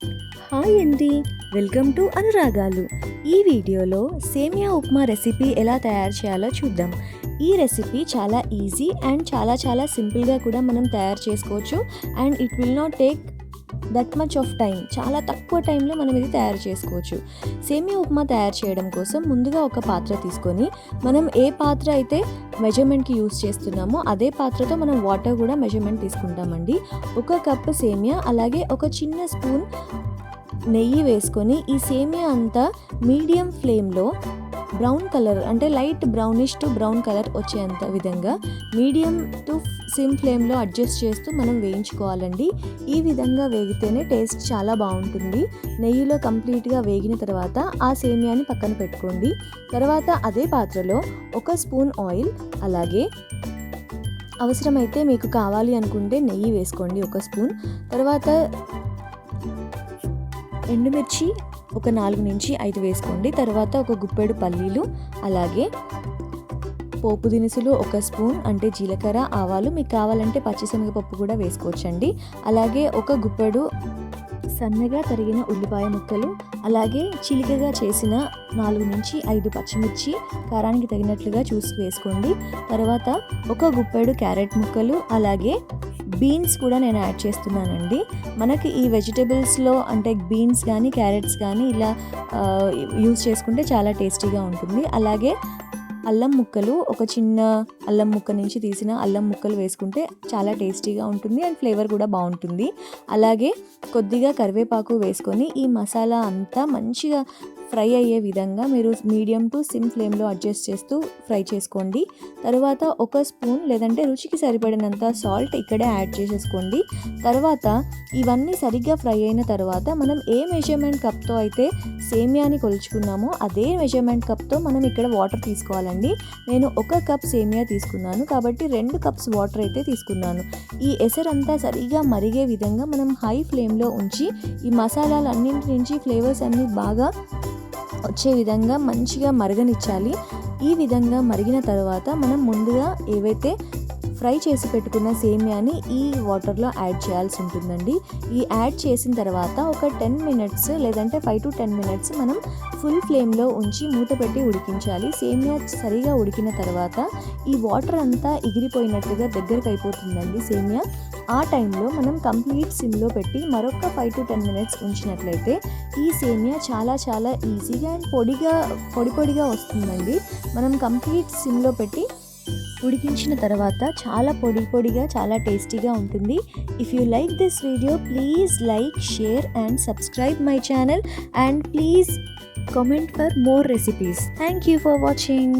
Hi అండి, welcome to అనురాగాలు. ఈ వీడియోలో సేమియా ఉప్మా రెసిపీ ఎలా తయారు చేయాలో చూద్దాం. ఈ రెసిపీ చాలా ఈజీ అండ్ చాలా సింపుల్గా కూడా మనం తయారు చేసుకోవచ్చు. And it will not take that much of time. చాలా తక్కువ టైంలో మనం ఇది తయారు చేసుకోవచ్చు. సేమియా ఉప్మా తయారు చేయడం కోసం ముందుగా ఒక పాత్ర తీసుకొని, మనం ఏ పాత్ర అయితే మెజర్మెంట్కి యూస్ చేస్తున్నామో అదే పాత్రతో మనం వాటర్ కూడా మెజర్మెంట్ తీసుకుంటామండి. 1 కప్పు సేమియా, అలాగే ఒక చిన్న స్పూన్ నెయ్యి వేసుకొని ఈ సేమియా అంతా మీడియం ఫ్లేమ్లో బ్రౌన్ కలర్, అంటే light brownish to brown colour వచ్చేంత విధంగా మీడియం టు సిమ్ ఫ్లేమ్లో అడ్జస్ట్ చేస్తూ మనం వేయించుకోవాలండి. ఈ విధంగా వేగితేనే టేస్ట్ చాలా బాగుంటుంది. నెయ్యిలో కంప్లీట్గా వేగిన తర్వాత ఆ సేమియాని పక్కన పెట్టుకోండి. తర్వాత అదే పాత్రలో 1 స్పూన్ ఆయిల్, అలాగే అవసరమైతే మీకు కావాలి అనుకుంటే నెయ్యి వేసుకోండి 1 స్పూన్. తర్వాత ఎండుమిర్చి ఒక 4 నుంచి 5 వేసుకోండి. తర్వాత ఒక గుప్పెడు పల్లీలు, అలాగే పోపు దినుసులు 1 స్పూన్, అంటే జీలకర్ర, ఆవాలు, మీకు కావాలంటే పచ్చిశనగపప్పు కూడా వేసుకోవచ్చండి. అలాగే ఒక గుప్పెడు సన్నగా తరిగిన ఉల్లిపాయ ముక్కలు, అలాగే చిలికగా చేసిన 4 నుంచి 5 పచ్చిమిర్చి, కారానికి తగినట్లుగా చూసి వేసుకోండి. తర్వాత ఒక గుప్పెడు క్యారెట్ ముక్కలు, అలాగే బీన్స్ కూడా నేను యాడ్ చేస్తున్నానండి. మనకి ఈ వెజిటబుల్స్లో అంటే బీన్స్ కానీ క్యారెట్స్ కానీ ఇలా యూస్ చేసుకుంటే చాలా టేస్టీగా ఉంటుంది. అలాగే అల్లం ముక్కలు, ఒక చిన్న అల్లం ముక్క నుంచి తీసిన అల్లం ముక్కలు వేసుకుంటే చాలా టేస్టీగా ఉంటుంది అండ్ ఫ్లేవర్ కూడా బాగుంటుంది. అలాగే కొద్దిగా కరివేపాకు వేసుకొని ఈ మసాలా అంతా మంచిగా ఫ్రై అయ్యే విధంగా మీరు మీడియం టు సిమ్ ఫ్లేమ్లో అడ్జస్ట్ చేస్తూ ఫ్రై చేసుకోండి. తర్వాత 1 స్పూన్ లేదంటే రుచికి సరిపడినంత సాల్ట్ ఇక్కడే యాడ్ చేసేసుకోండి. తర్వాత ఇవన్నీ సరిగ్గా ఫ్రై అయిన తర్వాత మనం ఏ మెజర్మెంట్ కప్తో అయితే సేమియాని కొలుచుకున్నామో అదే మెజర్మెంట్ కప్తో మనం ఇక్కడ వాటర్ తీసుకోవాలండి. నేను 1 కప్ సేమియా తీసుకున్నాను కాబట్టి 2 కప్స్ వాటర్ అయితే తీసుకున్నాను. ఈ ఎసరంతా సరిగా మరిగే విధంగా మనం హై ఫ్లేమ్లో ఉంచి ఈ మసాలాలన్నింటి నుంచి ఫ్లేవర్స్ అన్నీ బాగా వచ్చే విధంగా మంచిగా మరగనిచ్చాలి. ఈ విధంగా మరిగిన తర్వాత మనం ముందుగా ఏవైతే ఫ్రై చేసి పెట్టుకున్న సేమియాని ఈ వాటర్లో యాడ్ చేయాల్సి ఉంటుందండి. ఈ యాడ్ చేసిన తర్వాత ఒక 10 మినిట్స్ లేదంటే 5 to 10 మినిట్స్ మనం ఫుల్ ఫ్లేమ్లో ఉంచి మూత పెట్టి ఉడికించాలి. సేమియా సరిగా ఉడికిన తర్వాత ఈ వాటర్ అంతా ఎగిరిపోయినట్టుగా దగ్గరకు అయిపోతుందండి సేమియా. ఆ టైంలో మనం కంప్లీట్ సిమ్లో పెట్టి మరొక 5 to 10 మినిట్స్ ఉంచినట్లయితే ఈ సేమియా చాలా ఈజీగా అండ్ పొడిగా వస్తుందండి. మనం కంప్లీట్ సిమ్లో పెట్టి ఉడికించిన తర్వాత చాలా పొడిగా చాలా టేస్టీగా ఉంటుంది. If you like this video, please like, share and subscribe my channel, and please comment for more recipes. Thank you for watching.